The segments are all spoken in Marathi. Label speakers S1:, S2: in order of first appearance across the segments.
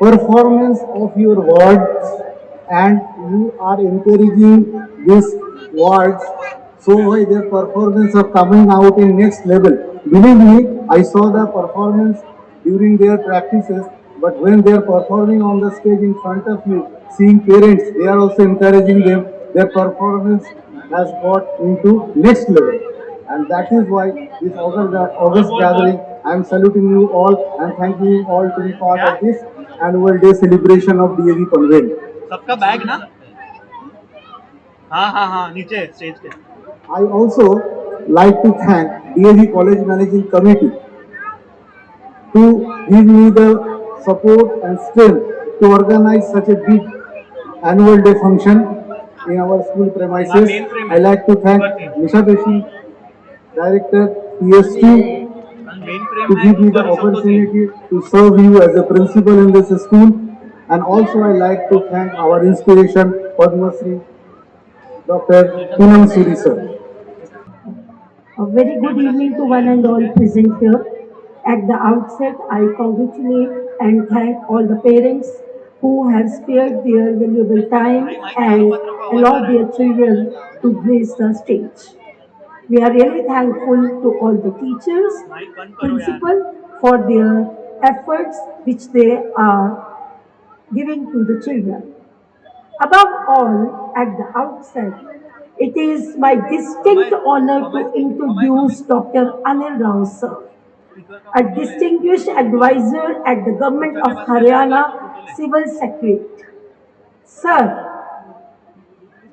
S1: performance of your words, and you are encouraging these words, so why their performance are coming out in next level. Believe me, I saw the performance during their practices, but when they are performing on the stage in front of you, seeing parents, they are also encouraging them. Their performance has got into next level, and that is why this August gathering, I am saluting you all and thanking you all to be part of this annual day celebration of DAV Panvel.
S2: सबका बैग ना. हाँ हाँ हाँ नीचे stage K.
S1: I also like to thank DAV College Managing Committee to give me the support and strength to organize such a big annual day function in our school
S2: हाँ
S1: premises.
S2: मेन फ्रेम
S1: I
S2: है
S1: like to thank
S2: ऊपर थी.
S1: Nisha Beshi, Director PS2,
S2: main frame
S1: to
S2: है
S1: give me the
S2: ऊपर सबको थी.
S1: opportunity to serve you as a principal in this school. And also I like to thank our inspiration, Padma Shri, Dr. Poonam Suri sir.
S3: A very good evening to one and all present here. At the outset, I congratulate and thank all the parents who have spared their valuable time
S2: भाई माइक चालू
S3: and
S2: मत रखो आवाज आ
S3: allowed
S2: रहा
S3: their
S2: है.
S3: children to grace the stage. We are really thankful to all the teachers,
S2: mic बंद करो यार.
S3: principal for their efforts which they are giving to the children. Above all, at the outset, it is my distinct
S2: Amay
S3: honor
S2: Amay
S3: to
S2: Amay
S3: introduce
S2: coming.
S3: Dr. Anil Rao sir,
S2: speaker का
S3: a
S2: फोटो ले.
S3: distinguished advisor at the Government
S2: picture K
S3: of
S2: बाद स्पीकर का
S3: Haryana
S2: फोटो ले.
S3: Civil Secretariat. Sir,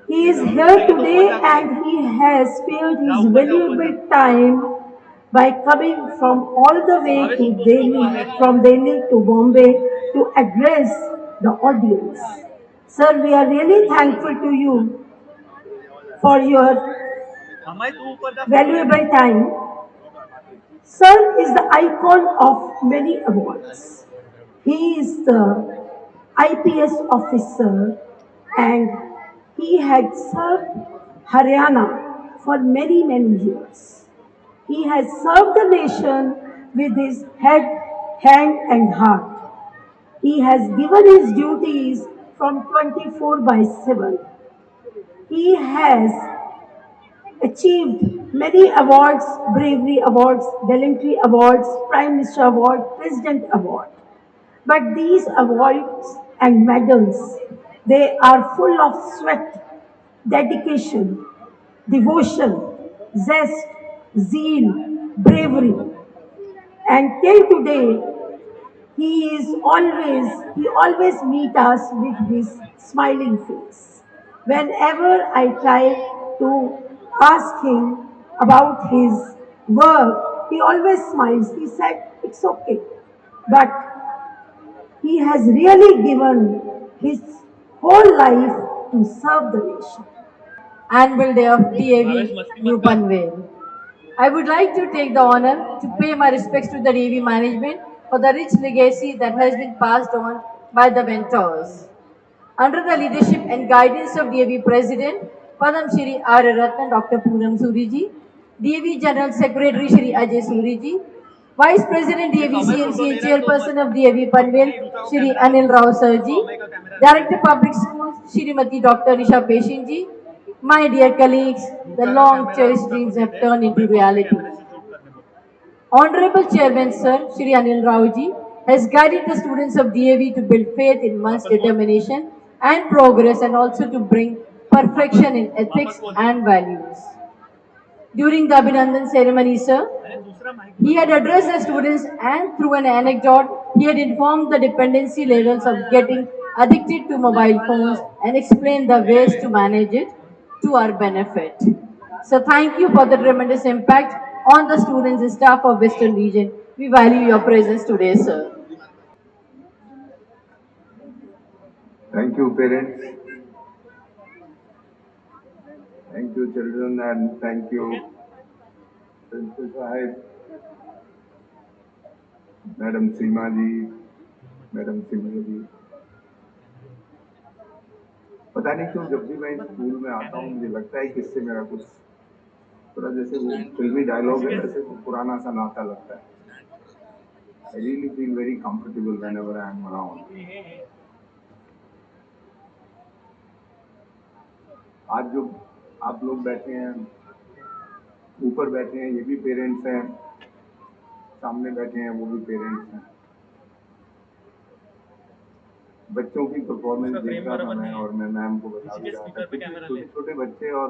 S3: he is
S2: जाओ
S3: here
S2: चाहिए तो ऊपर
S3: today
S2: जाके low.
S3: and he has spared
S2: जा
S3: his
S2: ऊपर जा ऊपर जा.
S3: valuable time by coming from all the way
S2: Bhavesh
S3: to
S2: उसको ऊपर
S3: Delhi,
S2: भेज.
S3: from Delhi to Bombay to address the audience. Sir, we are really thankful to you for your
S2: Amay तू ऊपर जा फोटो लेने.
S3: valuable time. Sir is the icon of many awards. He is the IPS officer and he had served Haryana for many, many years. He has served the nation with his head, hand, and heart. He has given his duties from 24 by 7. He has achieved many awards, bravery awards, gallantry awards, Prime Minister Award, President Award. But these awards and medals, they are full of sweat, dedication, devotion, zest, zeal, bravery. And till today, he always meet us with his smiling face. Whenever I try to ask him about his work, he always smiles. He said, it's okay. But he has really given his whole life to serve the nation.
S4: Annual Day of
S2: Bhavesh
S4: DAV
S2: मस्ती मत
S4: New
S2: कर.
S4: Panvel. I would like to take the honor to pay my respects to the DAV management for the rich legacy that has been passed on by the mentors. Under the leadership and guidance of DAV President Padam Shri R. Ratna Dr. Poonam Suriji, DAV General Secretary Shri Ajay Suriji, Vice President
S2: सिर्फ
S4: DAV
S2: अमय
S4: CMC
S2: फोटो ले
S4: and
S2: रहा है तो मत.
S4: Chairperson of DAV Panvel
S2: नहीं दूसरा वो
S4: Shri
S2: कैमरा
S4: Anil Rao
S2: वो
S4: Sarji,
S2: अमय का कैमरा ले.
S4: Director Public Schools Shrimati Dr. Nisha Peshinji, my dear colleagues, the
S2: दूसरा का
S4: long
S2: कैमरा
S4: cherished
S2: दूसरा को
S4: dreams
S2: they
S4: have
S2: they.
S4: turned into
S2: Amay को अपने
S4: reality.
S2: कैमरे से शूट करने को.
S4: Honorable Chairman Sir Shri Anil Raoji has guided the students of DAV to build faith in one's
S2: वापस बोल.
S4: determination and progress and also to bring perfection in ethics
S2: वापस बोल.
S4: and values. During the Abhinandan ceremony, sir,
S2: अरे दूसरा माइक
S4: he
S2: बंद
S4: had
S2: करो.
S4: addressed the students and through an anecdote, he had informed the dependency levels of getting addicted to mobile phones and explained the ways to manage it to our benefit. So thank you for the tremendous impact on the students and staff of Western Region. We value your presence today, sir.
S5: Thank you, parents. Thank you, children, and thank you, Principal Sahib, Madam Seema ji, Madam Simha ji. पता नहीं क्यों जब भी मैं स्कूल में आता हूँ मुझे लगता है कि इससे मेरा कुछ थोड़ा जैसे वो फिल्मी डायलॉग है वैसे तो पुराना सा नाता लगता है. I really feel very comfortable whenever I am around. आज जो आप लोग बैठे हैं, ऊपर बैठे हैं, ये भी पेरेंट्स हैं, सामने बैठे हैं वो भी पेरेंट्स हैं। बच्चों की परफॉर्मेंस
S2: उसका
S5: देख
S2: frame
S5: रहा था
S2: बराबर
S5: मैं,
S2: नहीं है।
S5: और मैं मैम को बता
S2: इसी
S5: भी
S2: के
S5: रहा था
S2: speaker पे
S5: कि
S2: कैमरा
S5: छोटे
S2: ले।
S5: छोटे बच्चे और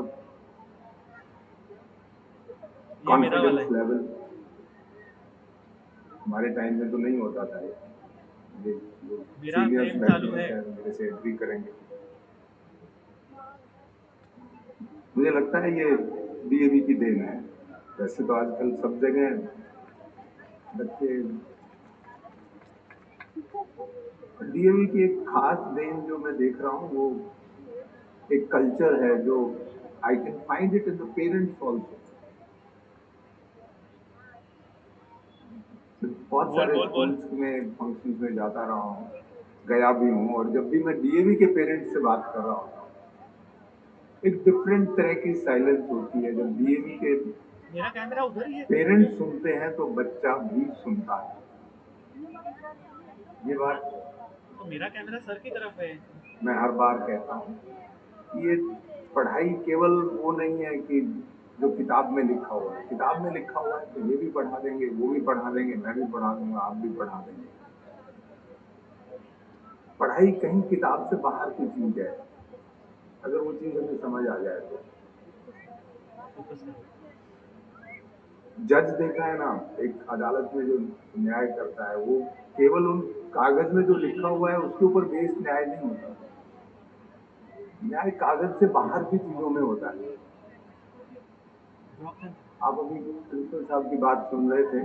S2: ये मेरा वाला
S5: कॉन्फिडेंस
S2: है।
S5: लेवल हमारे टाइम में तो नहीं होता था। ये
S2: मेरा
S5: सीनियर्स
S2: frame
S5: बैठे
S2: चालू
S5: हैं,
S2: है।
S5: शायद मेरे से एग्री करेंगे। मुझे लगता है ये डीएवी की देन है। वैसे तो आजकल सब जगह बच्चे, डीएवी की एक खास देन जो मैं देख रहा हूँ, वो एक कल्चर है जो I can find it in the parents also. बहुत
S2: बोल
S5: सारे
S2: बोल बोल।
S5: स्कूल्स में फंक्शंस में जाता रहा हूँ, गया भी हूँ, और जब भी मैं डीएवी के पेरेंट्स से बात कर रहा हूँ, एक डिफरेंट तरह की साइलेंस होती है। जब डीएवी के
S2: मेरा कैमरा उधर ही है।
S5: पेरेंट्स सुनते हैं तो बच्चा भी सुनता है। ये बात
S2: तो मेरा कैमरा सर की तरफ है।
S5: मैं हर बार कहता हूँ। ये पढ़ाई केवल वो नहीं है कि जो किताब में लिखा हुआ है। किताब में लिखा हुआ है तो ये भी पढ़ा देंगे, वो भी पढ़ा देंगे, मैं भी पढ़ा दूंगा, आप भी पढ़ा देंगे। पढ़ाई कहीं किताब से बाहर की चीज है, अगर वो चीज हमें समझ आ जाए तो। जज देखा है ना, एक अदालत में जो न्याय करता है, वो केवल उन कागज में जो लिखा हुआ है उसके ऊपर बेस्ड न्याय नहीं होता। न्याय कागज से बाहर की चीजों में होता है। आप अभी प्रिंसिपल साहब की बात सुन रहे थे,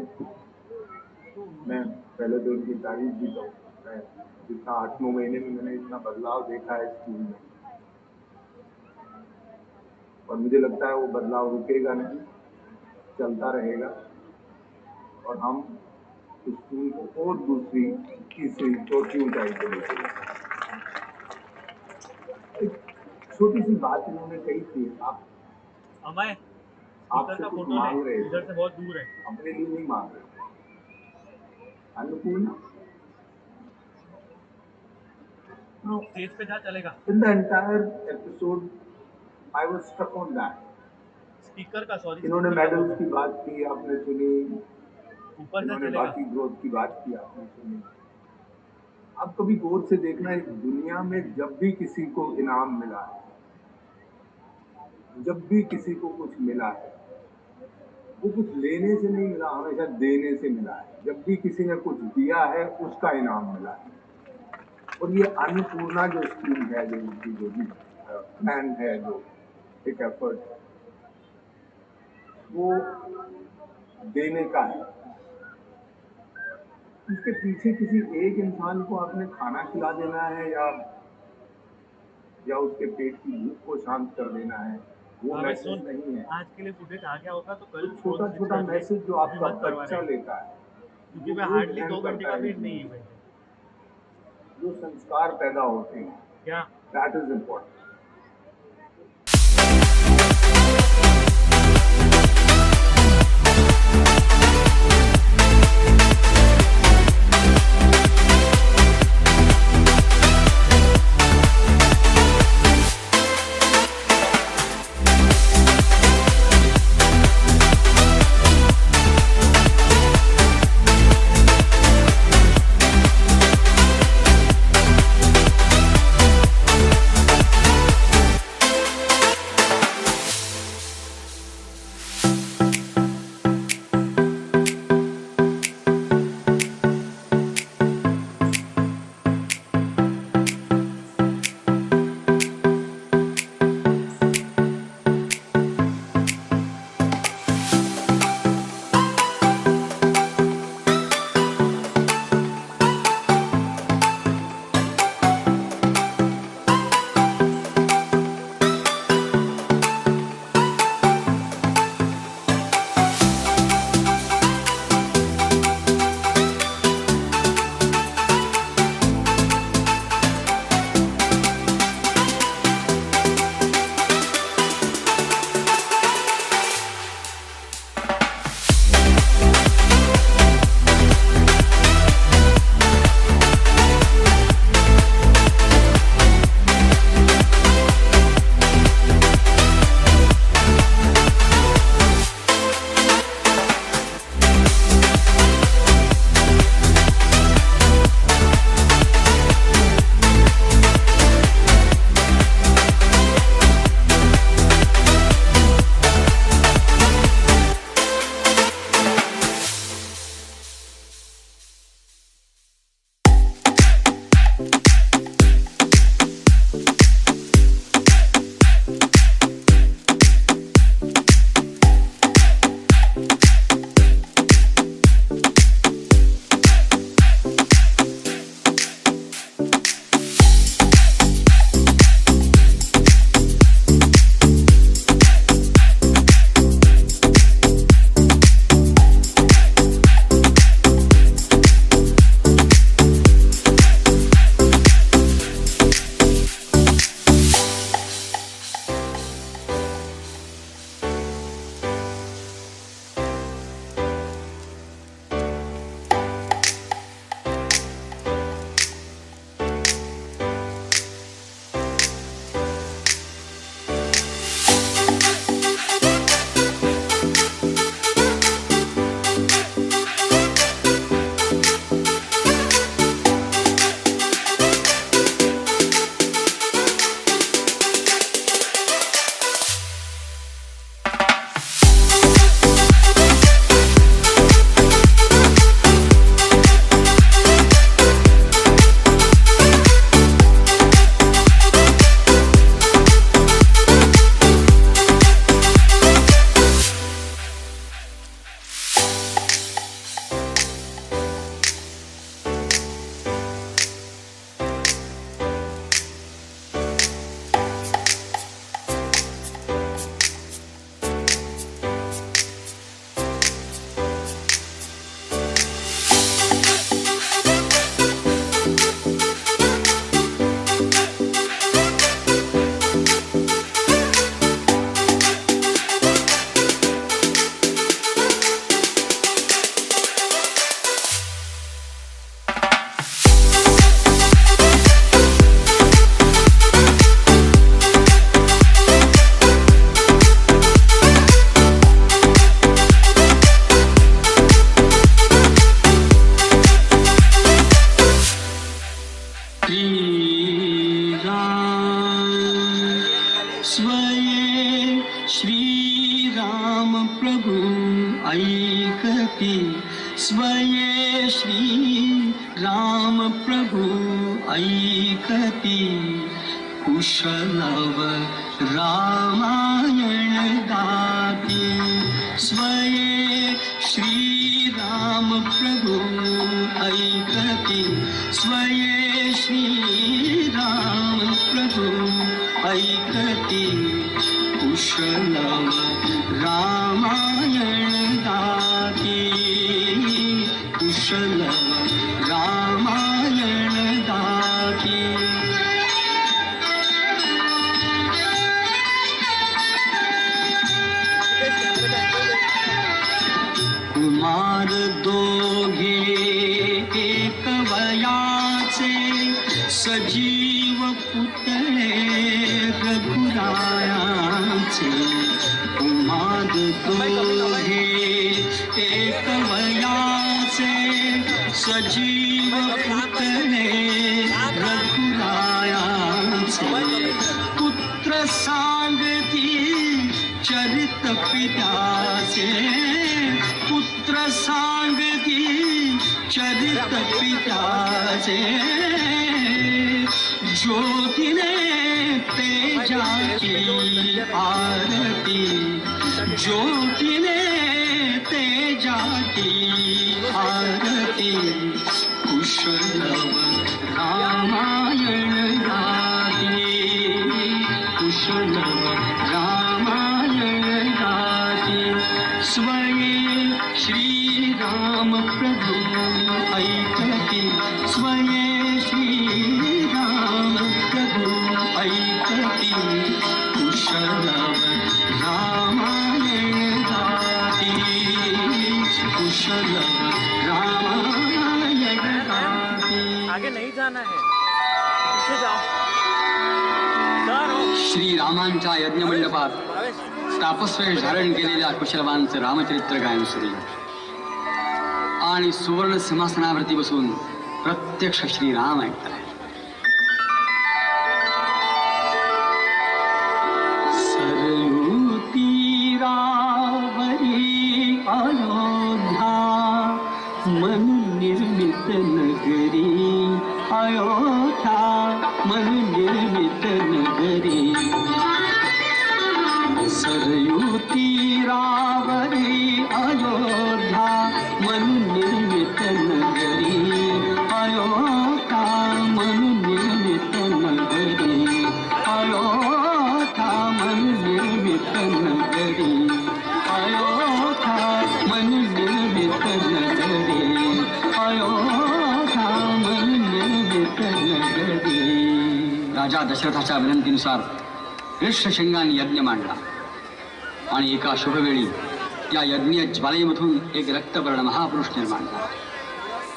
S5: मैं पहले तो उनकी तारीफ भी करूँ। मैं जितना 8-9 महीने में मैंने इतना बदलाव देखा है स्कूल में, और मुझे लगता है वो बदलाव रुकेगा नहीं, चलता रहेगा, और हम इस स्कूल को और दूसरी, तीसरी, चौथी ऊंचाई पे लेके जाएंगे। एक छोटी सी बात इन्होंने कही थी, आप
S2: अमय,
S5: आपसे
S2: स्पीकर का
S5: कुछ
S2: फोटो
S5: मांग
S2: ले,
S5: रहे
S2: इधर
S5: थे,
S2: से बहुत दूर है।
S5: अपने लिए नहीं मांग रहे। अन्नपूर्णा,
S2: स्टेज पे जा चलेगा।
S5: in the entire episode, I was stuck on that.
S2: Speaker का सॉरी।
S5: इन्होंने मेडल्स की बात की, आपने सुनी,
S2: ऊपर से
S5: इन्होंने
S2: चलेगा।
S5: बाकी ग्रोथ की बात की, आपने सुनी। आप कभी गौर से देखना, इस दुनिया में जब भी किसी को इनाम मिला है, जब भी किसी को कुछ मिला है, वो कुछ लेने से नहीं मिला, हमेशा देने से मिला है। जब भी किसी ने कुछ दिया है, उसका इनाम मिला है। और ये अन्नपूर्णा जो स्कीम है, जो इनकी जो भी प्लान है, जो एक एफर्ट, वो देने का है। इसके पीछे किसी एक इंसान को आपने खाना खिला देना है, या उसके पेट की भूख को शांत कर देना है, वो
S2: अबे
S5: मैसेज
S2: सुन,
S5: नहीं है।
S2: आज के लिए फुटेज आ गया होगा तो
S5: तो
S2: कल
S5: छोटा
S2: फोन
S5: छोटा
S2: कर ले।
S5: मैसेज जो
S2: अभी
S5: आपका
S2: मत करवा
S5: बच्चा
S2: रहे,
S5: लेता है,
S2: क्योंकि मैं
S5: वो
S2: हार्डली
S5: ध्यान
S2: 2 घंटे
S5: करता
S2: का
S5: है
S2: वेट नहीं
S5: कि
S2: है।
S5: जो संस्कार पैदा होते हैं,
S2: क्या
S5: दैट इज इम्पोर्टेंट।
S6: श्रीराम प्रभु ऐकती स्वये श्रीराम प्रभु ऐकती कुशलव रामायण गाती स्वये श्रीराम प्रभु ऐकती स्वये श्रीराम प्रभु ऐकती कुशलव रामायण गाती कुशलव रामायण गाती कुमार दोघे एक वयाचे सजीव पुतळे रघुरायाचे कुमार दोघे एक वयाचे सजीव पुतळे रघुरायाचे पुत्र सांगती चरित पित्याचे पुत्र सांगती चरित पित्याचे ज्योतीने तेजाची आरती ज्योतीने तेजाची आरती कुशलव रामायण गाती कुशलव रामायण गाती स्वये श्रीराम प्रभु ऐकती स्वये श्रीराम प्रभु ऐकती कुशलव रामायण गाती कुशलव रामायण गाती
S2: आगे नहीं जाना है, पीछे जाओ।
S6: श्रीरामांच्या यज्ञमंडपात तापस्वेश धारण केलेल्या कुशलवांचं रामचरित्र गायन सुरू आणि सुवर्ण सिंहासनावरती बसून प्रत्यक्ष श्रीराम ऐकताय सरयू तीरावरी अयोध्या मन निर्मित नगरी अयोध्या मन निर्मित नगरी सरयू तीरावरी अयोध्या मन निर्मित नगरी अयोध्या मन निर्मित नगरी अयोध्या मन निर्मित नगरी अयोध्या मन निर्मित नगरी अयोध्या मन निर्मित नगरी. राजा दशरथाच्या विनंतीनुसार ऋष्यशृंगाने यज्ञ मांडला आणि एका शुभवेळी त्या यज्ञ ज्वालेमधून एक रक्तवर्ण महापुरुष निर्माण झाला.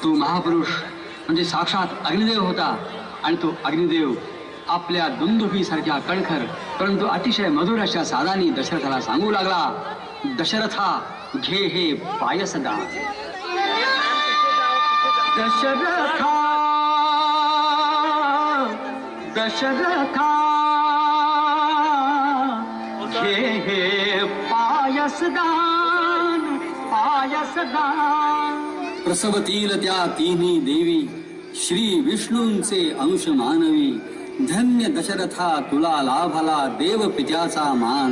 S6: तो महापुरुष म्हणजे साक्षात अग्निदेव होता आणि तो अग्निदेव आपल्या दुंदुभीसारख्या कणखर परंतु अतिशय मधुर अशा सादानी दशरथाला सांगू लागला, दशरथा घे हे पायसदान. दशरथा दशरथा घे हे पायसदान पायसदान. प्रसवतील त्या तिन्ही देवी श्री विष्णूंचे अंश मानवी. धन्य दशरथा तुला लाभला देव पित्याचा मान.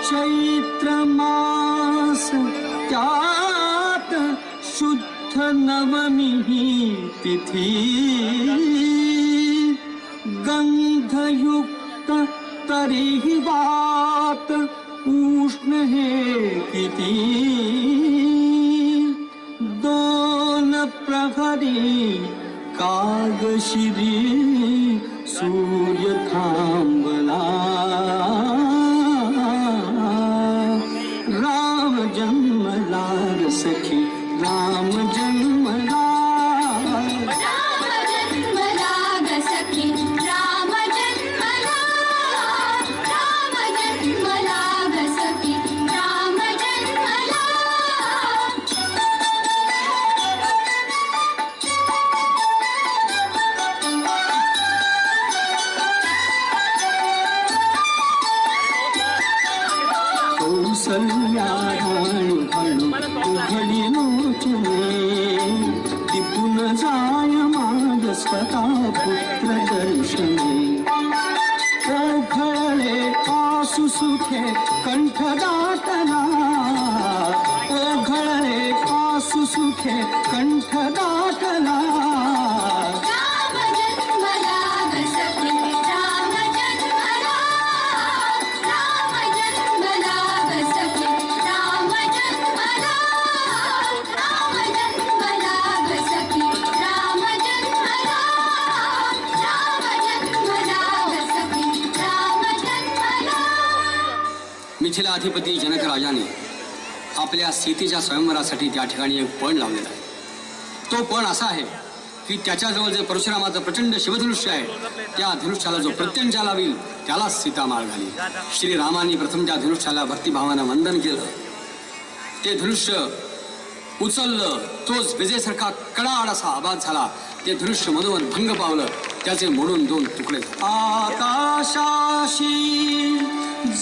S6: चैत्र मास त्यात शुद्ध नवमी तिथी गंधयुक्त तरीही वात उष्ण हे किती. दोन प्रहरी कागशिरी सूर्य थांबला. राम जन्मला ग सखी राम जन्मला.
S7: राम जन्मला ग सखी राम जन्मला. राम जन्मला ग सखी राम जन्मला.
S6: कौसल्या राणी हळू उघडी लोचने टिपून जाय माग स्वतः पुत्र दर्शने. ओघळे आसु सुखे कंठ दाटला. ओघळे आसु सुखे कंठ दाटला.
S7: राम जन्मला ग सखी राम जन्मला. राम जन्मला ग सखी राम जन्मला. राम जन्मला ग सखी राम जन्मला. राम जन्मला ग सखी राम जन्मला.
S6: मिथिलाधिपती जनक राजाने आपल्या सीतेच्या स्वयंवरासाठी त्या ठिकाणी एक पण लावलेला आहे. तो पण असा आहे की त्याच्याजवळ जे परशुरामाचं प्रचंड शिवधनुष्य आहे त्या धनुष्याला जो प्रत्यंचा लावील त्यालाच सीता माळ घाली. श्रीरामाने प्रथम त्या धनुष्याला भक्तिभावानं वंदन केलं. ते धनुष्य उचललं. तोच विजेसारखा कडाड असा आवाज झाला. ते धनुष्य मधोमध भंग पावलं. त्याचे मोडून दोन तुकडे झाले. आकाशाशी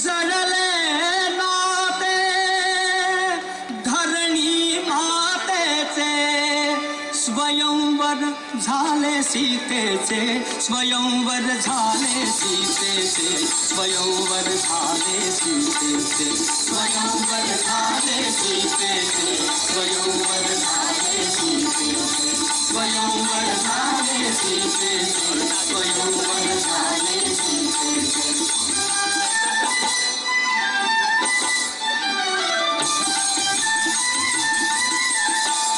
S6: जडले नाते धरणी मातेचे स्वयंवर झाले सीतेचे. स्वयंवर झाले सीतेचे. स्वयंवर झाले सीतेचे. स्वयंवर झाले सीतेचे. स्वयंवर झाले सीतेचे. स्वयंवर झाले सीतेचे. स्वयंवर झाले सीतेचे.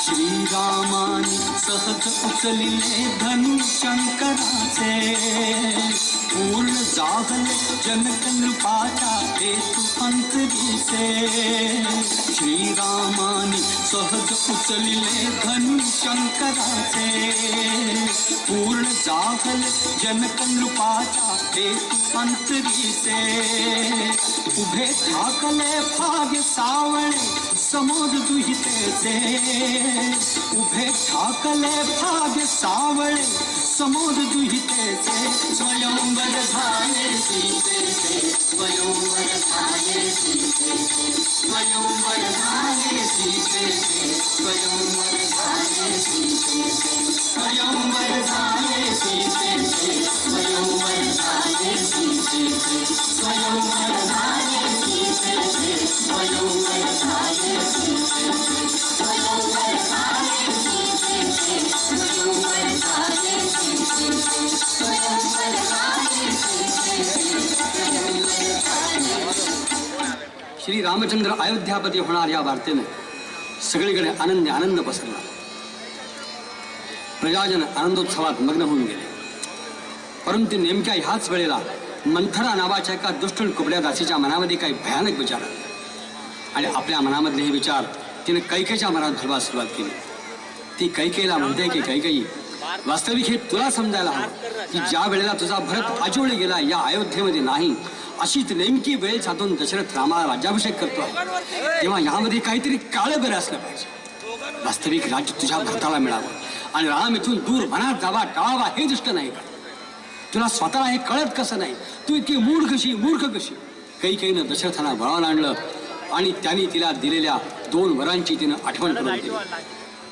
S6: श्रीरामानी सहज उचलिले धनुशंकराचे. पूर्ण जागले जनक नृपाच्या हेतू अंतरीचे. श्रीरामानी सहज उचलिले धनु शंकराचे पूर्ण जागले जनक नृपाचा हेतू अंतरीचे उभे ठाकले भाग्य सावळे समोर दुहितेचे उभे ठाकले भाग्य सावळे समोर दुहितेचे स्वयंवर झाले सीतेचे स्वयंवर झाले सीतेचे स्वयंवर झाले सीतेचे स्वयंवर झाले सीतेचे स्वयंवर झाले सीतेचे स्वयंवर झाले सीतेचे स्वयंवर झाले सीतेचे स्वयंवर झाले सीतेचे स्वयंवर झाले सीतेचे स्वयंवर झाले सीतेचे स्वयंवर झाले सीतेचे. श्री रामचंद्र अयोध्यापती होणार या वार्तेने सगळीकडे आनंद पसरला. प्रजाजन आनंदोत्सवात मग्न होऊन गेले. परंतु नेमक्या ह्याच वेळेला मंथरा नावाच्या एका दुष्ट कुबड्या दासीच्या मनामध्ये काही भयानक विचार आले आणि आपल्या मनामधले हे विचार तिने कैकेच्या मनात भरवायला सुरुवात केली. ती कैकेला म्हणते की कैकेयी, वास्तविक हे तुला समजायला हवं की ज्या वेळेला तुझा भरत आजोळी गेला या अयोध्येमध्ये नाही, अशीच नेमकी वेळ साधून दशरथ रामाला राज्याभिषेक करतोय, तेव्हा यामध्ये काहीतरी काळं बरं असलं पाहिजे. वास्तविक राज्य तुझ्या भरताला मिळावं आणि राम इथून दूर वनात जावा टाळावा हे दृष्ट नाही का? तुला स्वतःला हे कळत कसं नाही? तू इतकी मूर्ख कशी? कैकेयीनं दशरथाला बळावून आणलं आणि त्यांनी तिला दिलेल्या 2 वरांची तिनं आठवण करून दिली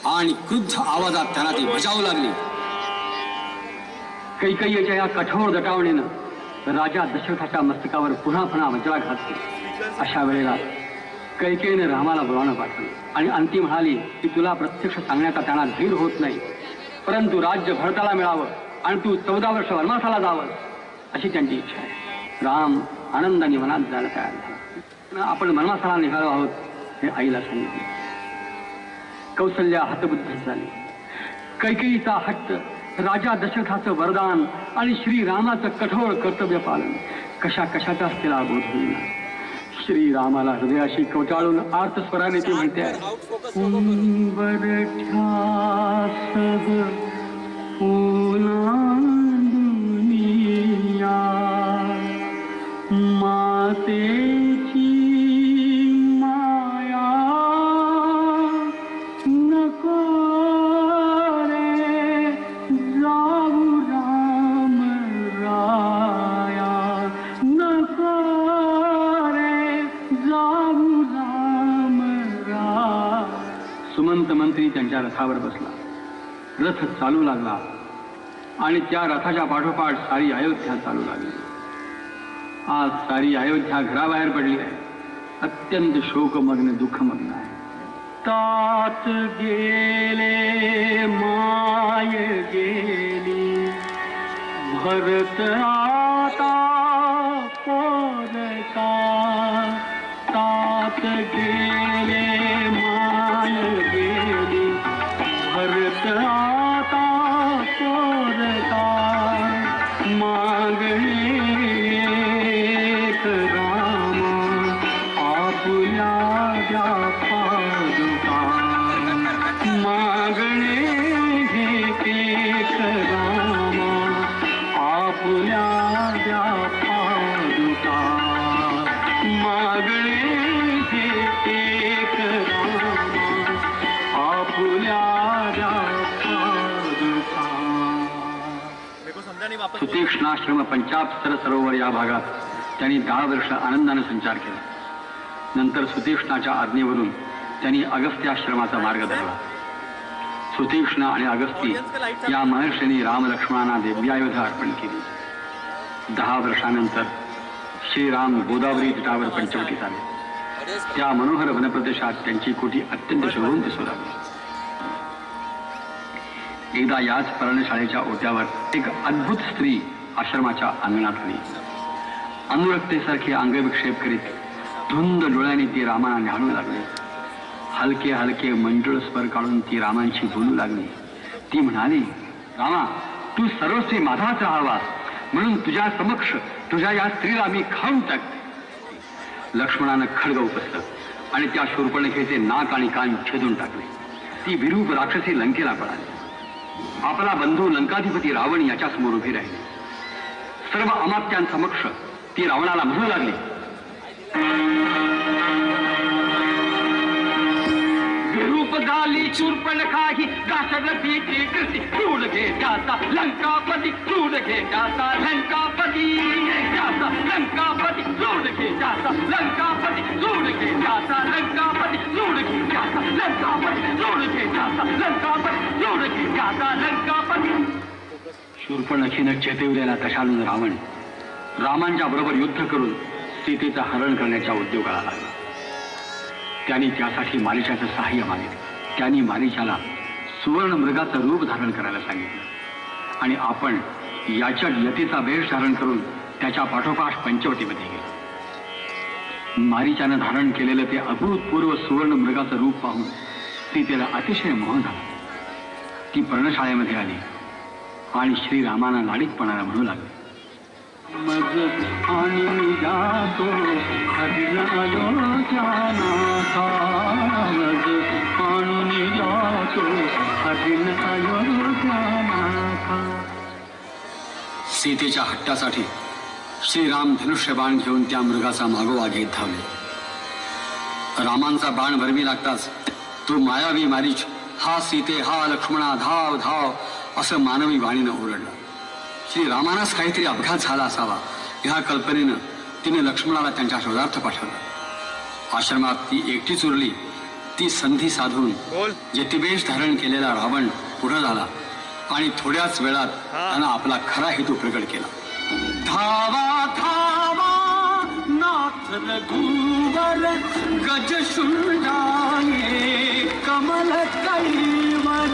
S6: आणि क्रुद्ध आवाजात त्यांना ती बजावू लागली. कैकेयीच्या या कठोर दटावणीनं राजा दशरथाच्या मस्तकावर पुन्हा वज्राघात केला. अशा वेळेला कैकेयीने रामाला बोलावणं पाठवलं आणि अंती म्हणाली की तुला प्रत्यक्ष सांगण्याचा त्यांना धीर होत नाही, परंतु राज्य भरताला मिळावं आणि तू 14 वर्ष वनवासाला जावं अशी त्यांची इच्छा आहे. राम आनंदाने वनात जायला तयार झाला. आपण वनवासाला निघालो आहोत हे आईला सांगितले. कौसल्या हतबुद्ध झाली. कैकेयीचा हट्ट, राजा दशरथाचं वरदान आणि श्रीरामाचं कठोर कर्तव्य पालन कशाचाच तिला बोध होईल. श्रीरामाला हृदयाशी कवटाळून आर्त स्वराने ती म्हणते, मातेची माया नको रे जाऊ राम राया, नको रे जाऊ राम राया. सुमंत मंत्री त्यांच्या रथावर बसला. रथ चालू लागला आणि त्या रथाच्या पाठोपाठ सारी अयोध्या चालू लागली. आज सारी अयोध्या घराबाहेर पडली आहे. अत्यंत शोकमग्न दुःखमग्न आहे. तात गेले माय गेली, भरत आता पोरका. तात गेले माय गेली, भरत आता पोरका. मागणे राम आपुल्या द्या पादुका. मागणे हे एक राम आपुल्या द्या पादुका. मागणे हे एक राम आपुल्या द्या पादुका. सुतीक्ष्णाश्रम पंचाप्सर सरोवर या भागात त्यांनी 10 वर्ष आनंदाने संचार केला. नंतर सुतीक्ष्णाच्या आज्ञेवरून त्यांनी अगस्त्याश्रमाचा मार्ग धरला. सुतीक्ष्ण आणि अगस्ती या महर्षींनी राम लक्ष्मणांना दिव्यायुध अर्पण केली. 10 वर्षानंतर श्रीराम गोदावरी तटावर पंचवटीत आले. त्या मनोहर वनप्रदेशात त्यांची कोठी अत्यंत शोभून दिसू लागली. एकदा याच पर्णशाळेच्या ओट्यावर एक अद्भुत स्त्री आश्रमाच्या अंगणात आली. अनुरक्तेसारखे अंगविक्षेप करीत धुंद डोळ्यांनी ती रामाला न्याहाळू लागली. हलके हलके मंजुळ स्वर काढून ती रामांशी बोलू लागली. ती म्हणाली, रामा, तू सर्वस्वी माझाच राहावा म्हणून तुझ्या समक्ष तुझ्या या स्त्रीला मी खाऊन टाकते. लक्ष्मणानं खड्ग उपसलं आणि त्या शूर्पणखेचे नाक आणि कान छेदून टाकले. ती विरूप राक्षसी लंकेला पळाली. आपला बंधू लंकाधिपती रावण याच्या समोर उभी राहिली. सर्व अमात्यांसमक्ष ती रावणाला म्हणू लागली, विरूप झाली शूर्पणखा ही दाशरथीची कृती. क्रूर घे त्याचा लंकापती, क्रूर घे त्याचा लंकापती, त्याचा लंकापती, क्रूर घे त्याचा लंकापती, क्रूर घे त्याचा लंकापती, क्रूर घे त्याचा लंकापती, क्रूर घे त्याचा लंकापती, क्रूर घे त्याचा लंकापती. शूर्पणखीनं चेतविलेला तशालून रावण रामांच्या बरोबर युद्ध करून सीतेचं हरण करण्याच्या उद्योगाला लागला. त्यांनी त्यासाठी मारीचाचं सहाय्य मागितलं. त्यांनी मारीचाला सुवर्ण मृगाचं रूप धारण करायला सांगितलं आणि आपण याच्या यतीचा वेश धारण करून त्याच्या पाठोपाठ पंचवटीमध्ये गेलो. मारीचानं धारण केलेलं ते अभूतपूर्व सुवर्ण मृगाचं रूप पाहून सीतेला अतिशय मोह झाला. ती पर्णशाळेमध्ये आली आणि श्रीरामाना लाडीतपणाला म्हणू लागली, मज आणि जातो हरिणायो जानाथा, मज आणि जातो हरिणायो जानाथा. सीतेच्या हट्टासाठी श्रीराम धनुष्यबाण घेऊन त्या मृगाचा मागोवा घेत धावले. रामांचा बाण वरवी लागताच तो मायावी मारीच, हा सीते, हा लक्ष्मणा, धाव धाव असं मानवी वाणीनं ओरडला. श्रीरामानाच काहीतरी अपघात झाला असावा ह्या कल्पनेनं तिने लक्ष्मणाला त्यांच्या शोधार्थ पाठवलं. आश्रमात ती एकटीच उरली. ती संधी साधून यतिवेश धारण केलेला रावण पुढे झाला आणि थोड्याच वेळात त्यानं आपला खरा हेतू प्रकट केला. धावा धावा नाथ रघुवर, गजशुंडाये कमल कैवर,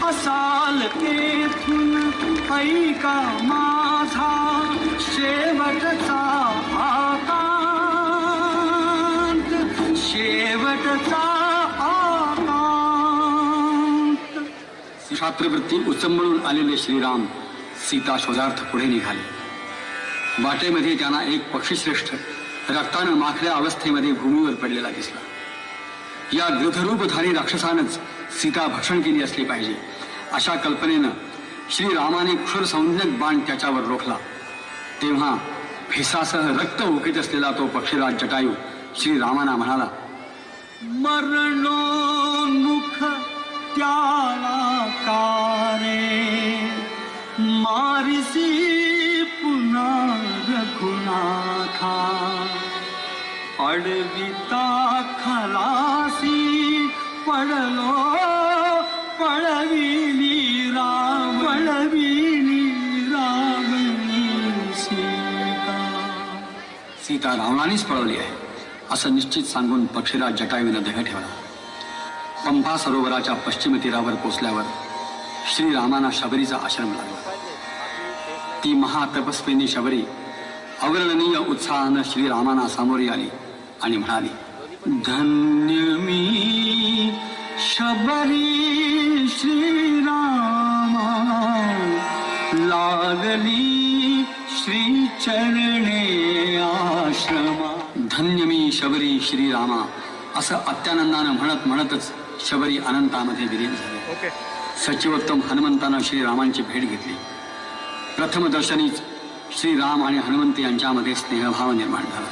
S6: असाल येथून ऐका माझा शेवटचा आकांत, शेवटचा आकांत. छात्रवृत्ती उचंबळून आलेले श्रीराम सीता शोधार्थ पुढे निघाले. वाटेमध्ये त्यांना एक पक्षीश्रेष्ठ रक्तानं माखल्या अवस्थेमध्ये भूमीवर पडलेला दिसला. या गृधरूपधारी राक्षसानंच सीता भक्षण केली असली पाहिजे अशा कल्पनेनं श्रीरामाने क्षुरसंज्ञक बाण त्याच्यावर रोखला. तेव्हा फेसासह रक्त उकित असलेला तो पक्षीराज जटायू श्रीरामाना म्हणाला, मरणोन्मुख त्याला कारे, मारिसी पुन्हा रघुनाथा, अडविता खलासी पडलो पळविली राम, पळविली रावणी सीता. सीता रावणानेच पळवली आहे असं निश्चित सांगून पक्षीराज जटायूने देह ठेवला. पंपा सरोवराच्या पश्चिम तीरावर पोचल्यावर श्रीरामाना शबरीचा आश्रम लागला. ती महातपस्विनी शबरी अवर्णनीय उत्साहानं श्रीरामाना सामोरी आली आणि म्हणाली, धन्य मी शबरी श्रीरामा, लागली श्री चरणे आश्रमा. धन्य मी शबरी श्रीरामा असं अत्यानंदानं म्हणत म्हणतच शबरी अनंतामध्ये विलीन झाले. सचिवोत्तम हनुमंतानं श्रीरामांची भेट घेतली. प्रथम दर्शनीच श्रीराम आणि हनुमंत यांच्यामध्ये स्नेहभाव निर्माण झाला.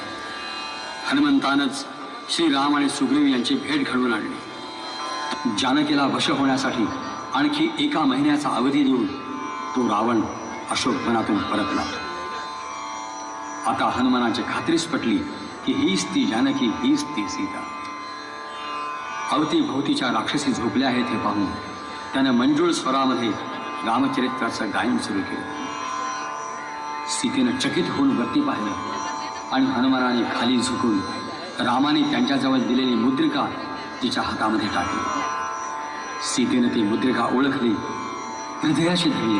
S6: हनुमंतानंच श्रीराम आणि सुग्रीव यांची भेट घडवून आणली. जानकीला वश होण्यासाठी आणखी 1 महिन्याचा अवधी देऊन तो रावण अशोकवनातून परतला. आता हनुमानाची खात्रीच पटली की हीच ती जानकी, हीच ती सीता. अवतीभोवतीच्या राक्षसी झोपल्या आहेत हे पाहून त्यानं मंजूळ स्वरामध्ये रामचरित्राचं गायन सुरू केलं. सीतेनं चकित होऊन वरती पाहिलं आणि हनुमानाने खाली झुकून रामाने त्यांच्याजवळ दिलेली मुद्रिका तिच्या हातामध्ये टाकली. सीतेनं ती मुद्रिका ओळखली, हृदयाशी धरली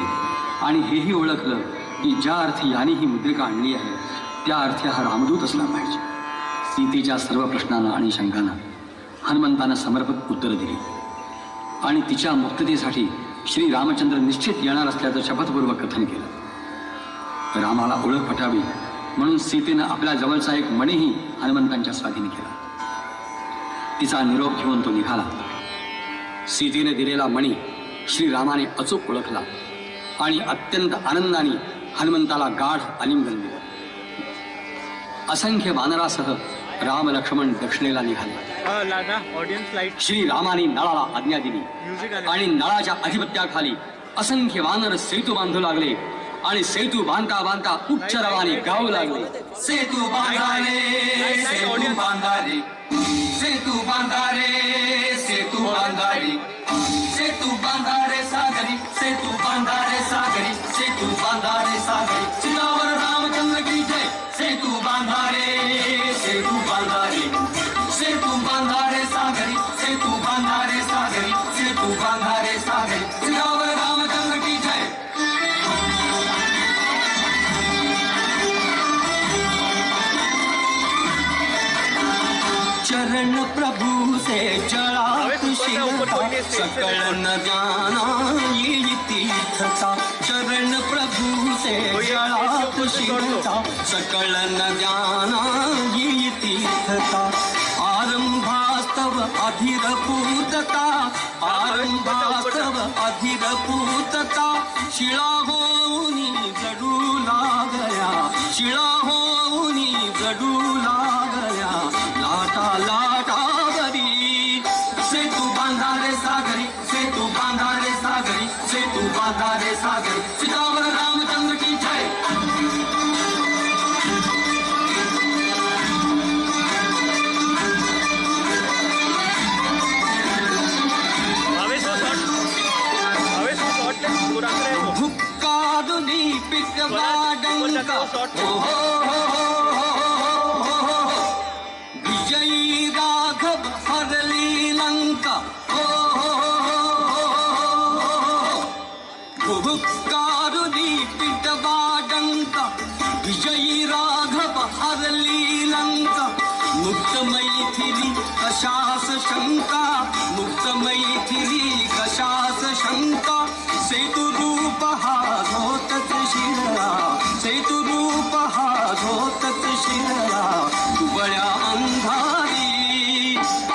S6: आणि हेही ओळखलं की ज्या अर्थी याने ही मुद्रिका आणली आहे त्या अर्थी हा रामदूत असला पाहिजे. सीतेच्या सर्व प्रश्नांना आणि शंकांना हनुमंतानं समर्पक उत्तरं दिली आणि तिच्या मुक्ततेसाठी श्री रामचंद्र निश्चित येणार असल्याचं शपथपूर्वक कथन केलं. रामाला ओळख पटावी म्हणून सीतेनं आपल्या जवळचा एक मणीही हनुमंतांच्या स्वाधीन केला. तिचा निरोप घेऊन तो निघाला. सीतेने दिलेला मणी श्रीरामाने अचूक ओळखला आणि अत्यंत आनंदाने हनुमंताला गाढ आलिंगन दिलं. असंख्य वानरासह राम लक्ष्मण दक्षिणेला निघाले.
S2: लादा ऑडियन्स लाईट
S6: श्रीरामाने नळाला आज्ञा दिली
S2: म्युझिक आले.
S6: आणि नळाच्या अधिपत्याखाली असंख्य वानर सेतू बांधू लागले आणि सेतू बांधता बांधता उच्च रवाने गाऊ लागले. सेतू बांधारे सेतू बांधारे सेतू बांधारे सेतू बांधारे सेतू बांधारे सागरी सेतू बांधारे सागरी सेतू बांधारे सागरी सियावर रामचंद्र की जय. सेतू बांधारे सेतू बांधारे सेतू बांधारे सागरी सेतू बांधारे सागरी सेतू बांधारे सागरी सियावर रामचंद्र की जय. चरण प्रभु से जड़ा सकल न जाना ये तीर्थता. चरण प्रभु से जड़ा शिरता सकल न जाना ये तीर्थता. आरंभास्तव अधीर पूतता आरंभास्तव अधीर पूतता. शिळा होऊनी जडू लागया शिळा होऊनी जडू लागया. लाटा लाटा बरी सेतू बांधारे सागरी सेतू बांधारे सागरी सेतू बांधारे सागरी सियावर रामचंद्र की जय. हुक्कादुनी पिटवा डंका हो विजयी राघव हरली लंका हो हुक्कादुनी पिटवा डंका विजयी राघव हरली लंका. मुक्त मैथिली कशास शंका मुक्त मैथिली कशास शंका. सेतु रूप हा धोतच शिरला सेतु रूप हा धोतच शिरला. दुबळ्या अंधारी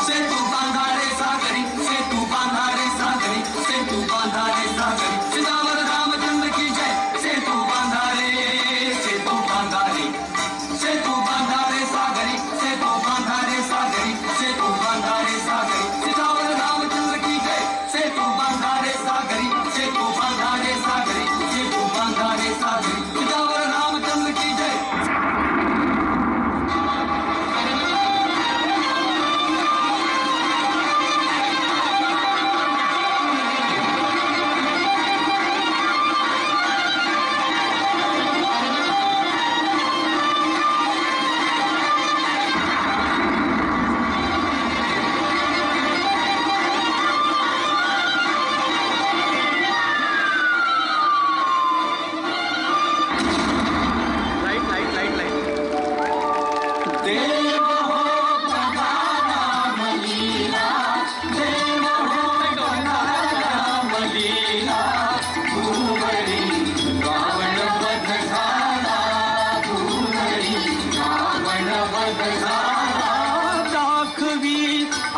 S6: सेतू बांधारे सागरी सेतू बांधारे सागरी सेतू बांधारे सागरी सियावर रामचंद्र की जय. सेतू बांधारे सेतू बांधारे सेतू बांधारे सागरी सेतू बांधारे सागरी सेतू बांधारे सागरी सियावर रामचंद्र की जय. सेतू बांधारे सागरी सेतू बांधारे सागरी सेतू बांधारे सागरी सियावर रामचंद्र की जय.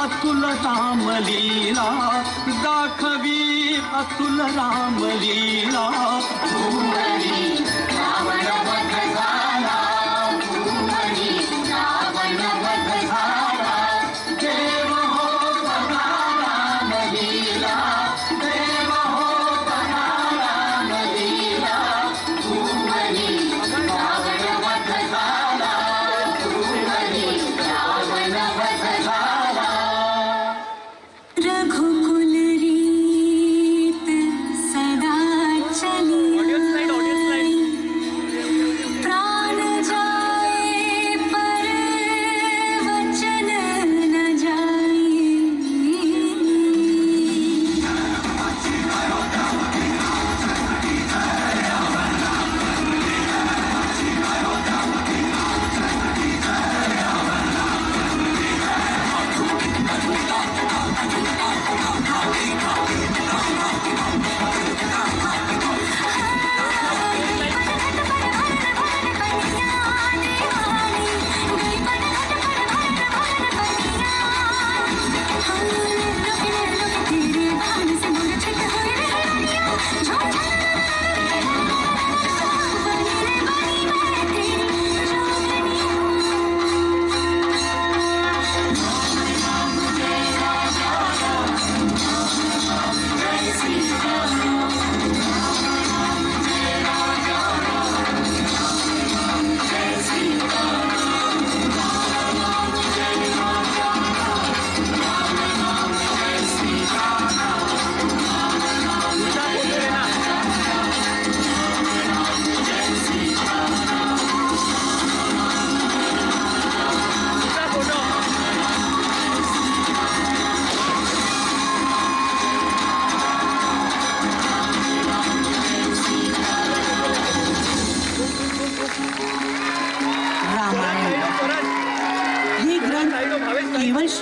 S6: अतुल रामलीला दाखवी अतुल रामलीला. देव हो बघा रामलीला देव हो बघा रामलीला.
S7: रघुकुल रीत सदा चली
S2: ऑडियन्स लाईट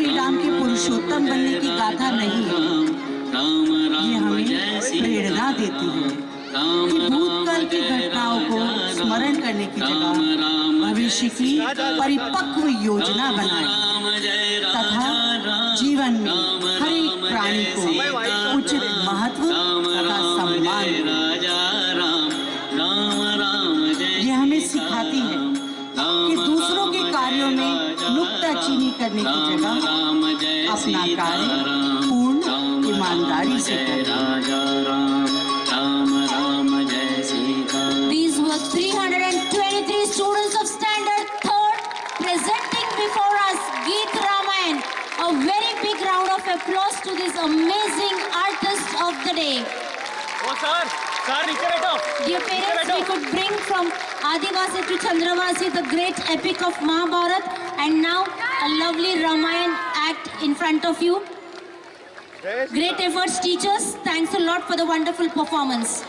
S8: श्री राम के पुरुषोत्तम बनने की गाथा नहीं है, ये हमें प्रेरणा देती है कि भूतकाल की घटनाओं को स्मरण करने की जगह भविष्य की परिपक्व योजना बनाएं तथा जीवन में हर एक प्राणी को उचित महत्व तथा सम्मान दें। यह हमें सिखाती है कि दूसरों के कार्यों में नुक्ताचीनी करने की जगह अपना कार्य पूर्ण ईमानदारी से करें।
S7: These were 323 students of standard 3rd presenting before us Geet Ramayan. A very big round of applause to this amazing artist of the day.
S2: ओ सर नीचे बैठो
S7: Dear parents, we could bring from Adivasi to Chandravasi the great epic of Mahabharat, and now a lovely Ramayan act in front of you. Great efforts, teachers. Thanks a lot for the wonderful performance.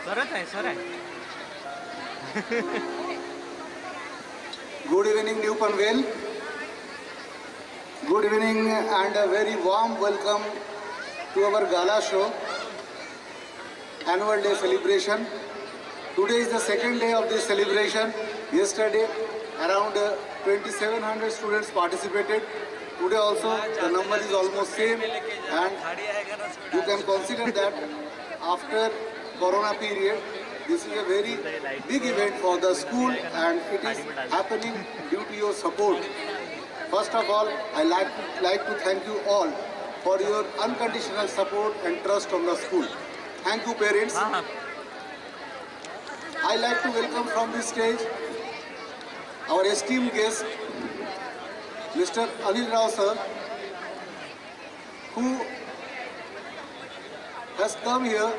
S2: सरच आहे सर आहे.
S9: Good evening, New Panvel. Good evening and a very warm welcome to our gala show, annual day celebration. Today is the second day of this celebration. Yesterday, around 2,700 students participated. Today also, the number is almost same, and you can consider that after Corona period, this is a very big event for the school, and it is happening due to your support. First of all, I like to thank you all for your unconditional support and trust on the school. Thank you, parents. I like to welcome from this stage our esteemed guest, Mr. Anil Rao sir, who has come here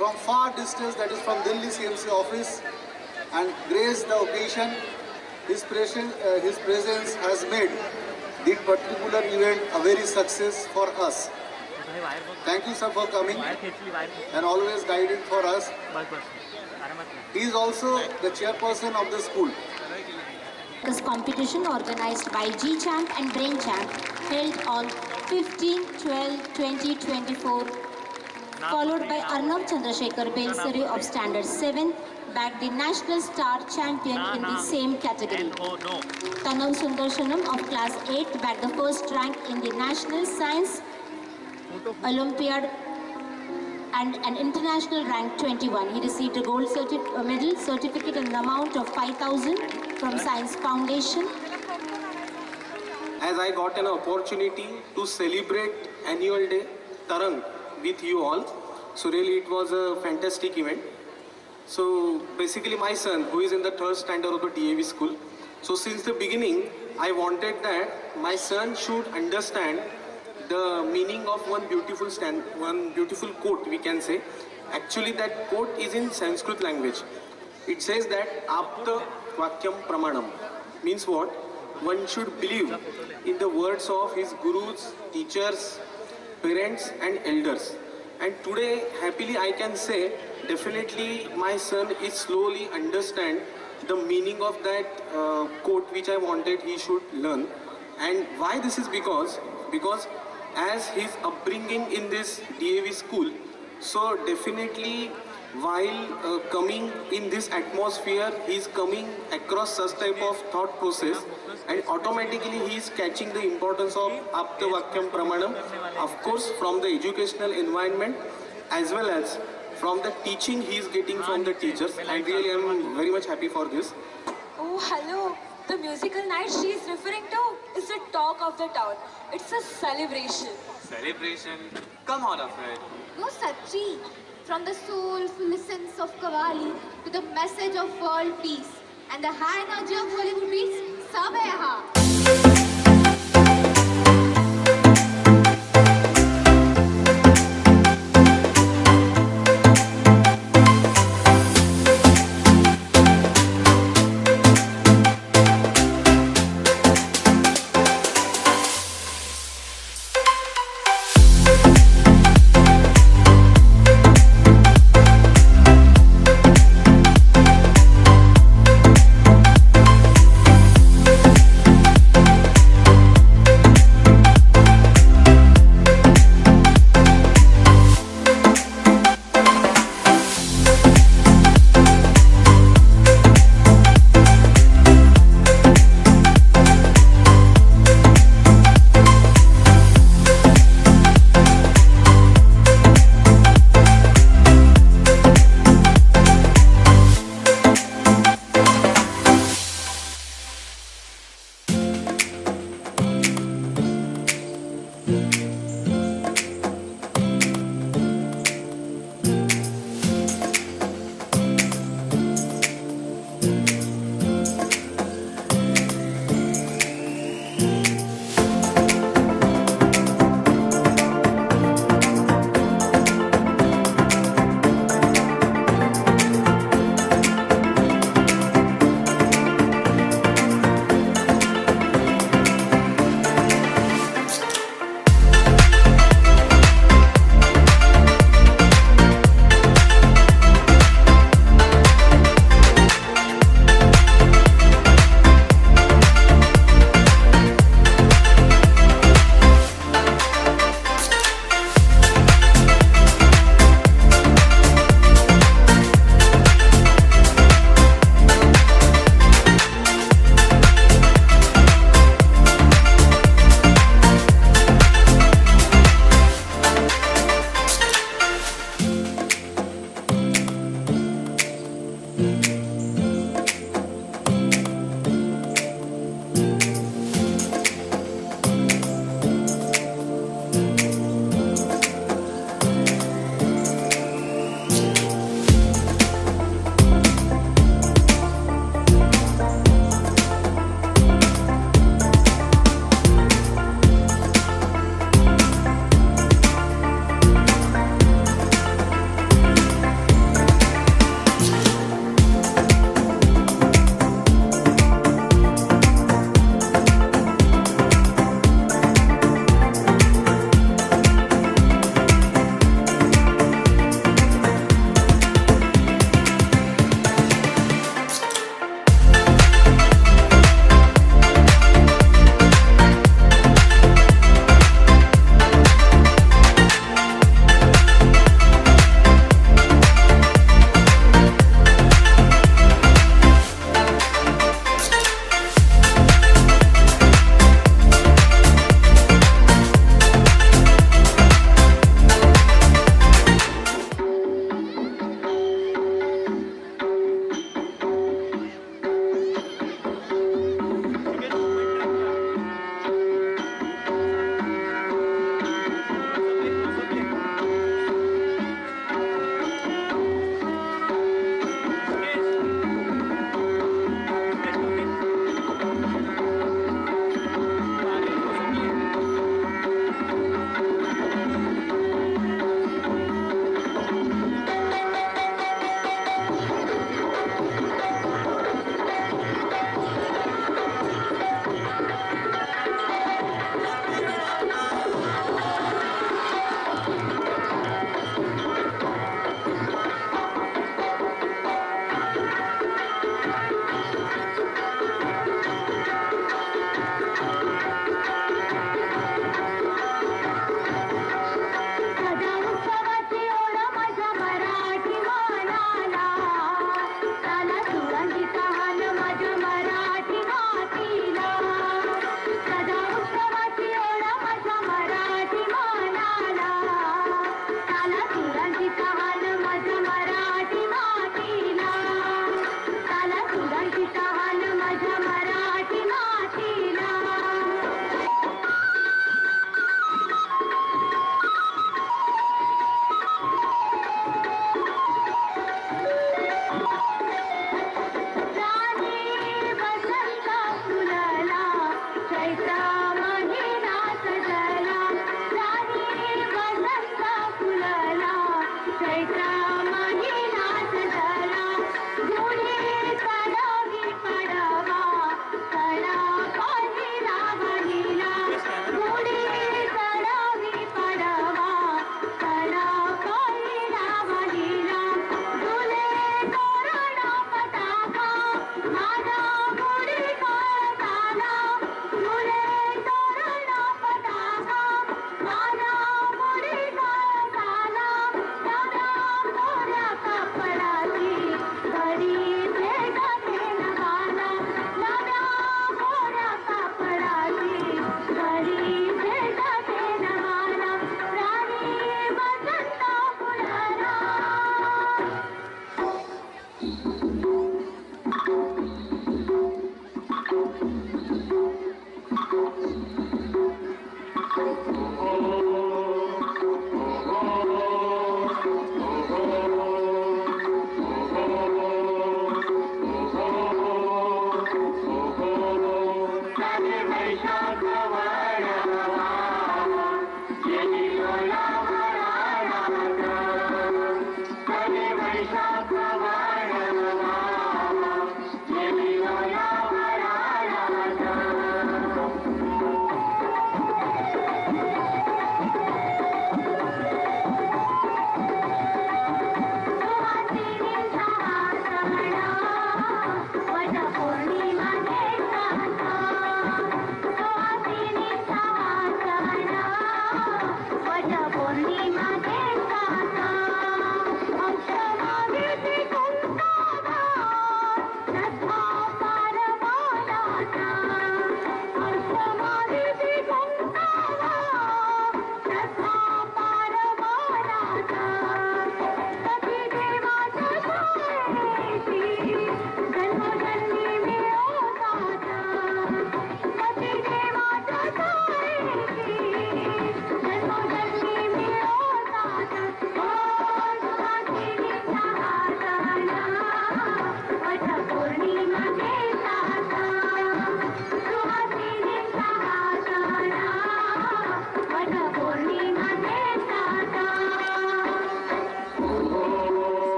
S9: from far distance, that is from Delhi CMC office, and graced the occasion. His presence has made this particular event a very success for us. Thank you, sir, for coming and always guiding for us. He is also the chairperson of the school.
S7: This competition organized by G-Champ and Brain Champ held on 15/12/2024, followed by Arnav Chandrasekhar Belsari of Standard 7, bagged the National Star Champion in the same category. Tanav Sundarshanam of Class 8 bagged the first rank in the National Science Olympiad and an international rank 21. He received a gold medal certificate in the amount of 5,000 from Science Foundation.
S10: As I got an opportunity to celebrate annual day Tarang with you all, so really it was a fantastic event. So basically my son, who is in the 3rd standard of the DAV school, so since the beginning I wanted that my son should understand the meaning of one beautiful quote, we can say. Actually that quote is in Sanskrit language. It says that apta vakyam pramanam, means what? One should believe in the words of his gurus, teachers, parents and elders. And today happily I can say definitely my son is slowly understand the meaning of that quote which I wanted he should learn. And why this is because as his upbringing in this DAV school, so definitely while coming in this atmosphere, he is coming across such type of thought process, and automatically he is catching the importance of Apta Vakyam Pramanam, of course from the educational environment as well as from the teaching he is getting from the teachers, and really I am very much happy for this.
S11: Oh, hello. The musical night she is referring to is the talk of the town. It's a celebration.
S2: Celebration? Come on of it.
S11: No, Sachi. From the soulful essence of Kavali to the message of world peace and the high energy of Hollywood beats, sab hai yahan.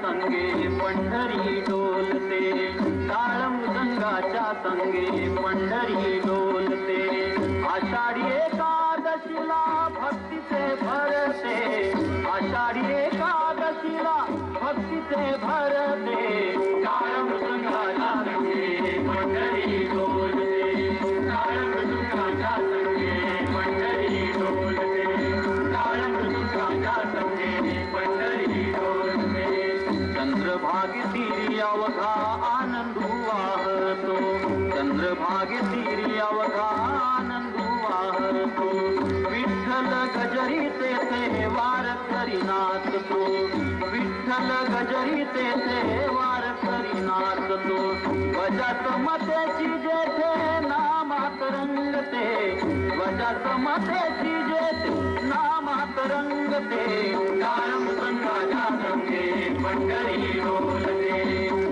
S12: संगे पंढरी डोलते, टाळ मृदंगाच्या संगे पंढरी डोलते. आषाढी एकादशीला भक्तीचे भरते, आषाढी एकादशीला भक्तीचे भरते. टाळ मृदंगाच्या संगे पंढरी डोलते, टाळ मृदंगाच्या संगे पंढरी डोलते, टाळ मृदंगाच्या संगे पंढरी डोलते. चंद्रभागी तीरी अवघा आनंदू वाहतो, चंद्रभागी तीरी अवघा आनंदू वाहतो. विठ्ठल गजरी तेथे वार करी नाचतो, विठ्ठल गजरी तेथे वार करी नाचतो. वजात मतेची जेथे नामात रंगते, वजात मतेची जेथे नामात रंगते. टाळ मृदंगाच्या संगे पंढरी डोलते,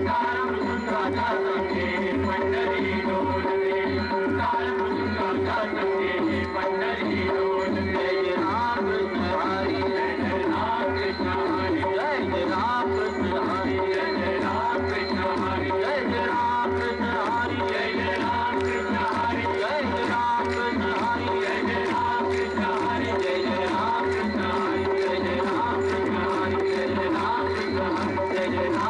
S12: टाळ मृदंगाच्या संगे पंढरी डोलते, टाळ मृदंगाच्या संगे पंढरी डोलते. जय राम कृष्ण हरी, जय राम कृष्ण हरी, जय राम कृष्ण हरी, जय राम कृष्ण हरी, जय राम कृष्ण हरी, जय राम कृष्ण हरी, जय राम कृष्ण हरी, जय राम कृष्ण हरी, जय राम कृष्ण हरी, जय राम कृष्ण हरी, जय राम कृष्ण हरी, जय राम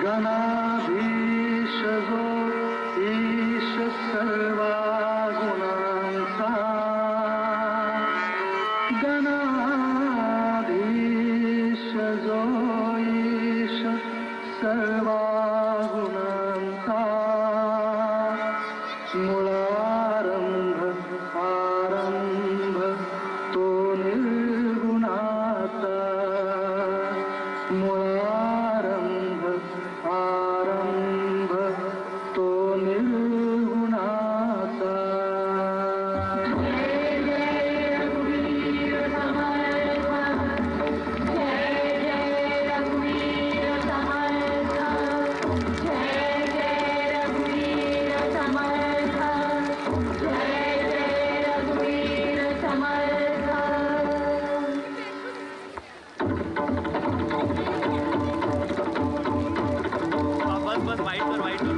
S12: गणाधीश जो ईश सर्वा गुणांचा, गणाधीश जो ईश सर्वा गुणांचा, मुळारंभ आरंभ तो निर्गुणाचा, मुळारंभ आरंभ तो निर्गुणाचा.
S2: बस वाईट कर वाईट कर.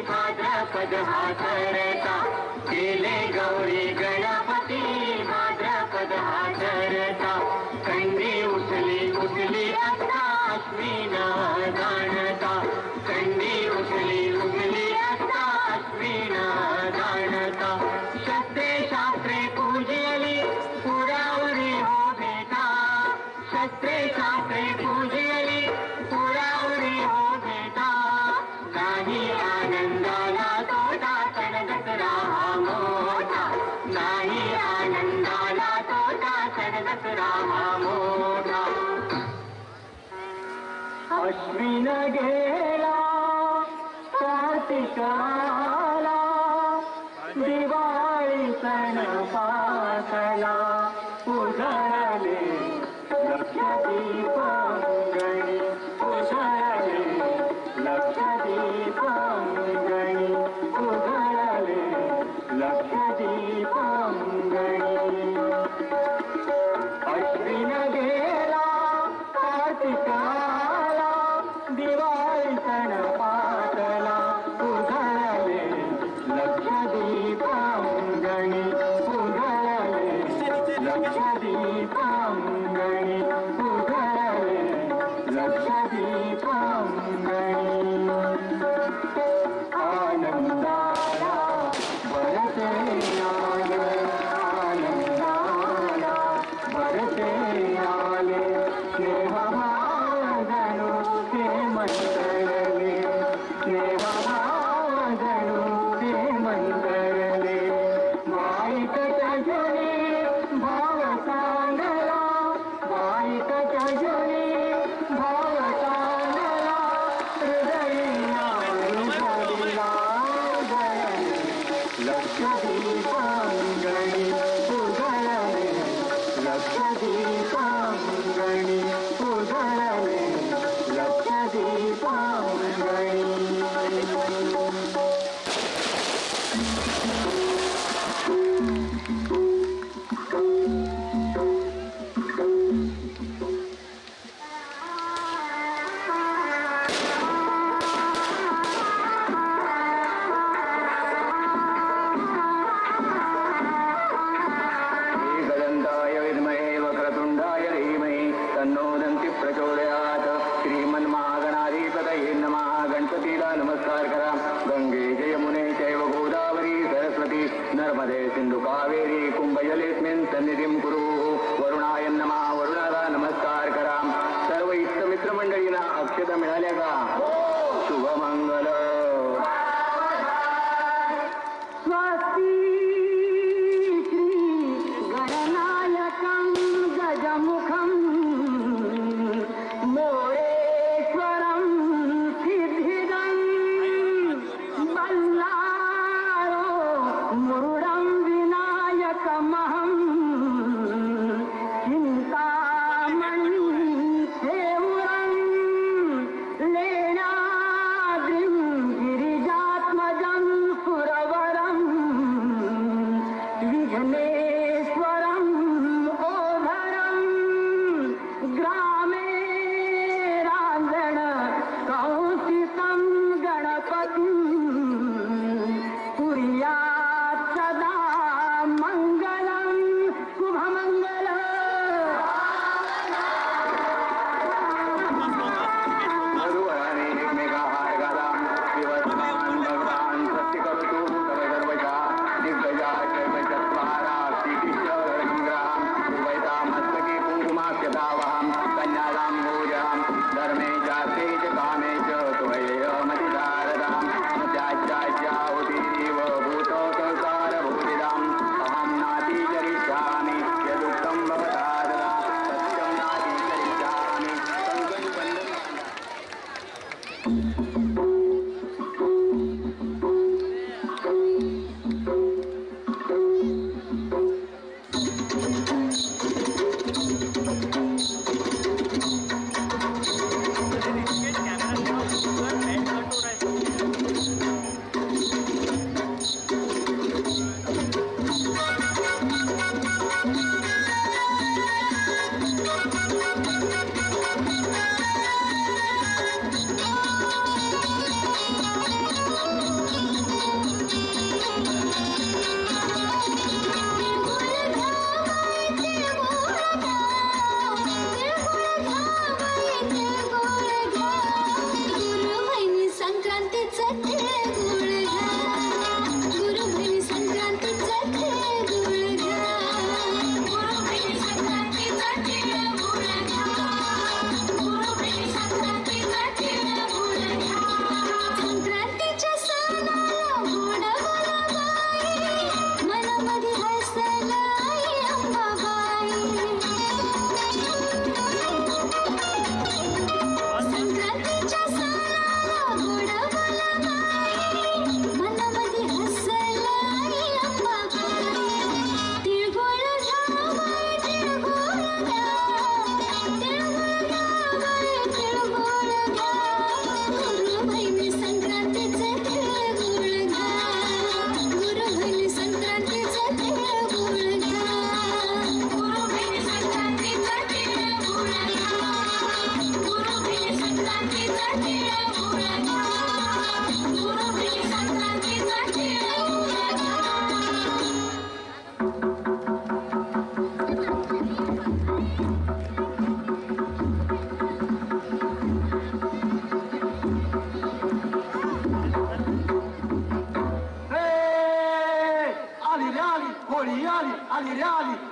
S12: भाद्रपद हा ठरता, गेले गौरी गणपती भाद्रपद हा ठरता, कंडी उचली उचली असता अश्विन जाणता, कंडी उचली उचली असता अश्विन जाणता, शस्त्रे शास्त्रे पूजली पुरावरी हो भेटा, शस्त्रे शास्त्रे पूजली पुरावरी हो भेटा, नाही आनंदाला तोटा सण दसरा हा मोठा, नाही आनंदाला तोटा सण दसरा हा मोठा. अश्विन गेला कार्तिक आला, दिवाळी सण पासला, उजळले लक्षदीप अंगणी, उजळले लक्षदीप अंगणी, उजळले लक्षदीप अंगणी. अश्विन गेला कार्तिक आला, दिवाळी सण पासला, उजळले लक्षदीप अंगणी, उजळले लक्षदीप अंगणी, उजळले लक्षदीप अंगणी. आनंदाला बरसे आले, आनंदाला बरसे आले, लक्षदीपांगणी उजळले लक्षदीपांगणी उजळले लक्षदीपांगणी
S13: गदन्ताय विद्महे वक्रतुण्डाय धीमहि तन्नो दन्ति प्रचोदयात् श्रीमन्महागणाधिपतये नमः. गणपतीला नमस्कार करा. गंगे च यमुने चैव गोदावरी सरस्वती नर्मदे सिंधु कावेरी कुंभजलेस्मिन् सन्निधिं कुरु. वरुणाय नमः. वरुणाला नमस्कार करा. सर्व इष्टमित्र मंडळींना अक्षता मिळाल्या का? शुभमंगल.
S8: स्वस्ति श्री गणनायकं गजमुखं मोरेश्वरं सिद्धिदं बल्लारो मुरुडं विनायकमहं चिन्तामणि सेवुरं लेनाद्रिं गिरिजात्मजं सुरवरं विघ्नेश्वरं ओधरं ग्रामे रांजण कौशिकं गणपतिं कुर्यात् सदा मङ्गलं शुभमङ्गलम्.
S13: मधुवराने एकमेकाहार घाला. दिवसमान भगवान सत्य करतो तव सर्वजा दिग्गजा चत्वारा कीर्तिश्चरङ्ग्राम उभयता मस्तके कुङ्कुमाक्षतावहं कन्यादां भोजां धर्मे जाते च कामे च त्वयमतिधारदां त्याज्याहुतिरिव भूतो संसारभूतिदाम् अहं नातिचरिष्यामि यदुक्तं भवता ददा सत्यं नातिचरिष्यामि संकल्पं.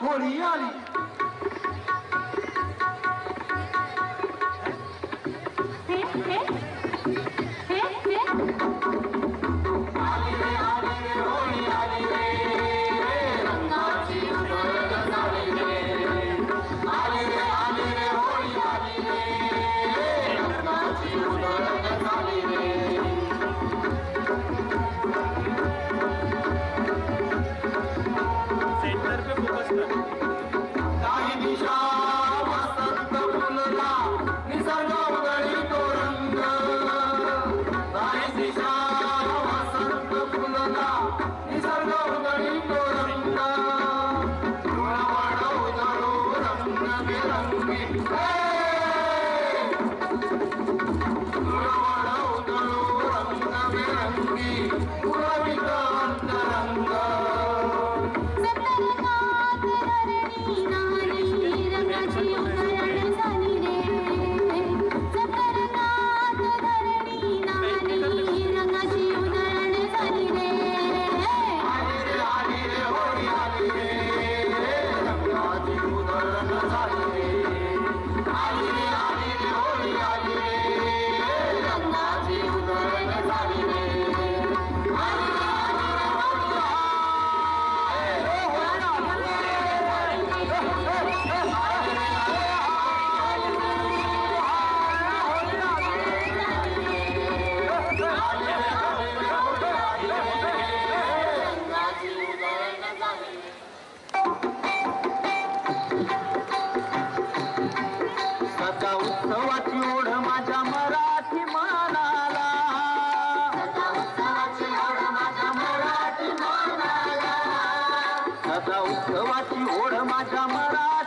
S12: होळी आली. निसर्ग उधळी तो रंग धुळवड उधळू रंगबेरंगी धुळवड उधळू रंगबेरंगी उडवित अंतरंग
S11: सप्तरंगात धरणी नानी रंगाची उधळण झाली रे सप्तरंगात धरणी नानी रंगाची उधळण झाली रे
S12: आली रे होळी आली रे रंगाची उधळण झाली रे आली रे होळी आली रे रंगाची उधळण झाली रे सदा उत्सवाची ओढ माझ्या मराठी मनाला सदा उत्सवाची ओढ माझ्या मराठी मनाला सदा उत्सवाची ओढ माझ्या मराठी